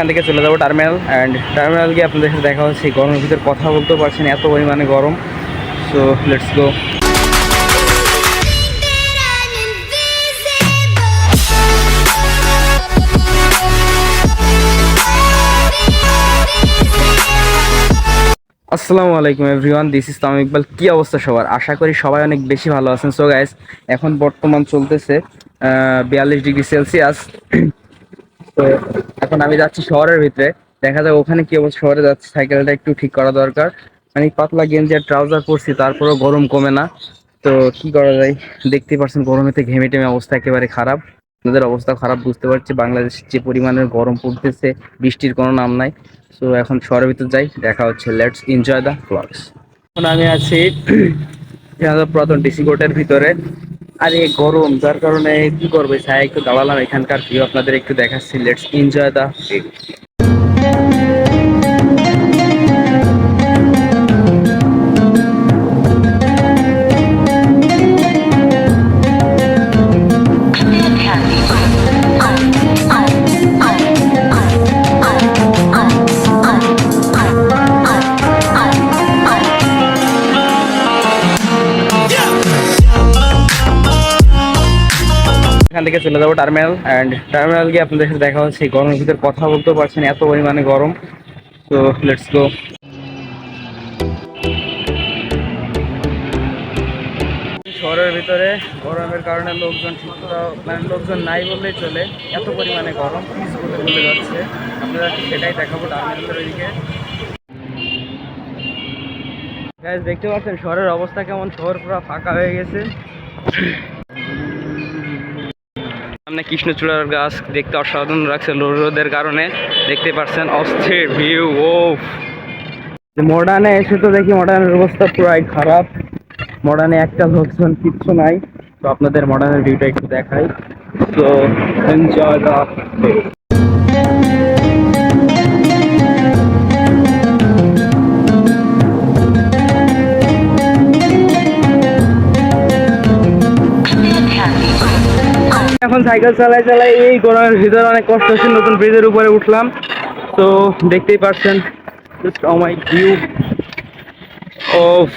থেকে চলে যাবো টার্মিনাল, অ্যান্ড টার্মিনাল গিয়ে আপনাদের সাথে দেখা হচ্ছে। গরমের ভিতরে কথা বলতেও পারছেন, এত পরিমাণে গরম। So let's go. আসসালামু আলাইকুম everyone, this is Tamim Iqbal. কি অবস্থা সবার? আশা করি সবাই অনেক বেশি ভালো আছেন। সো গাইস, এখন বর্তমান চলতেছে 42 ডিগ্রি সেলসিয়াস। তো এখন আমি যাচ্ছি শহরের ভিতরে, দেখা যাক ওখানে কি অবস্থা। শহরে যাচ্ছি, সাইকেলটা একটু ঠিক করা দরকার। মানে পাতলা গেঞ্জি আর ট্রাউজার পরছি, তারপরেও গরম কমে না। তো কি করা যায়, দেখতেই পাচ্ছেন গরমেতে ঘেমে টেমে অবস্থা একেবারে খারাপ। আপনাদের অবস্থা খারাপ বুঝতে পারছি, বাংলাদেশে যে পরিমাণের গরম পড়তেছে, বৃষ্টির কোনো নাম নাই। সো এখন শহরের ভিতর যাই, দেখা হচ্ছে। Let's enjoy the vlogs. এখন আমি আছি পুরাতন ডিসি কোর্টের ভিতরে। আর এই গরম, যার কারণে কি করবো, ছায়া একটু দাঁড়ালাম। এখানকার ভিউ আপনাদের একটু দেখাচ্ছি। Let's enjoy the view. এখান থেকে চলে যাবো টার্মিনাল, অ্যান্ড টার্মিনাল গিয়ে আপনাদের সাথে দেখা হচ্ছে। গরমের ভিতরে কথা বলতেও পারছেন, এত পরিমাণে গরম। তো লেটস গো। শহরের ভিতরে গরমের কারণে লোকজন ঠিকমতো, মানে লোকজন নাই বললেই চলে, এত পরিমাণে গরম। পিস বলে চলে যাচ্ছে। আপনারা সেটাই দেখাবো টার্মিনালের ওইদিকে। গাইস, দেখতে পাচ্ছেন শহরের অবস্থা কেমন। শহর পুরো ফাঁকা হয়ে গেছে। সামনে কৃষ্ণচূড়ার গাছ দেখতে অসাধারণ লাগছে রোদের কারণে। দেখতে পাচ্ছেন অস্থির ভিউ। ও মডার্নে এসে তো দেখি মডার্নের অবস্থা পুরাই খারাপ। মডার্নে একটা লোকজন কিচ্ছু নাই। তো আপনাদের মডার্নের ভিউটা একটু দেখাই। তো এনজয় দ্য ভিউ। এখন সাইকেল চালাই চালাই এই গরমের ভিতরে অনেক কষ্ট হচ্ছে। নতুন ব্রিজের উপরে উঠলাম। তো দেখতেই পাচ্ছেন মাই ভিউ অফ।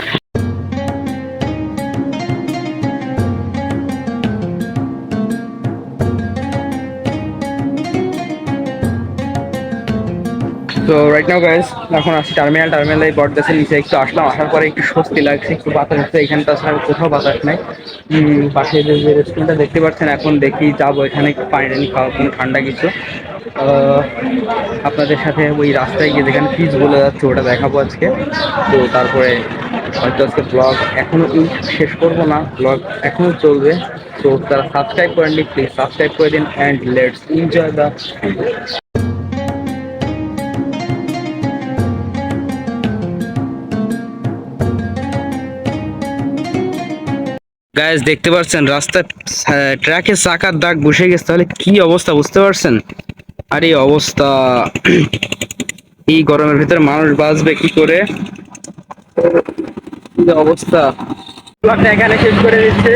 তো রাইট নাও গাইস, এখন আসছি টার্মিনালে। বটগাছের নিচে একটু আসলাম, আসার পরে একটু স্বস্তি লাগছে, একটু বাতাস হচ্ছে। এখানটা ছাড়া কোথাও বাতাস নাই। পাশে যে রেস্টুরেন্টটা দেখতে পাচ্ছেন, এখন দেখি যাবো এখানে একটু পানি টানি খাওয়া, কোনো ঠান্ডা কিছু। আপনাদের সাথে ওই রাস্তায় গিয়ে যেখানে পিচ বলে যাচ্ছে ওটা দেখাবো আজকে। তো তারপরে হয়তো আজকে ব্লগ এখনো শেষ করবো না, ব্লগ এখনো চলবে। তো তারা সাবস্ক্রাইব করেননি, প্লিজ সাবস্ক্রাইব করে দিন, and let's enjoy the. Guys, দেখতে পাচ্ছেন রাস্তার ট্র্যাকের চাকার দাগ বসে গেছে। তাহলে কি অবস্থা বুঝতে পারছেন? আর এই অবস্থা, এই গরমের ভিতরে মানুষ বাঁচবে কি করে? কি অবস্থা। ব্লগটা এখানে শেষ করে দিচ্ছে।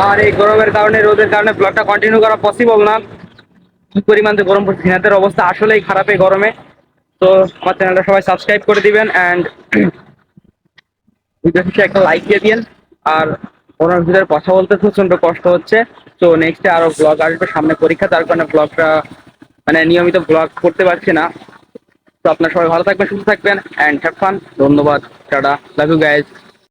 আর এই গরমের কারণে, রোদের কারণে ব্লগটা কন্টিনিউ করা পসিবল না। কি পরিমাণ যে গরম পড়ছে, সিনাতের অবস্থা আসলেই খারাপ এই গরমে। তো আমার চ্যানেলটা সবাই সাবস্ক্রাইব করে দিবেন, অ্যান্ড ভিডিও শেষে একটা লাইক দিয়ে দিন। আর ওনার ভিতরে কথা বলতে প্রচন্ড কষ্ট হচ্ছে। তো নেক্সটে আরো ব্লগ আসবে, সামনে পরীক্ষা, তার কারণে ব্লগটা মানে নিয়মিত ব্লগ করতে পারছি না। তো আপনারা সবাই ভালো থাকবেন, সুস্থ থাকবেন, অ্যান্ড হ্যাভ ফান। ধন্যবাদ, টাটা, লাভ ইউ গাইজ।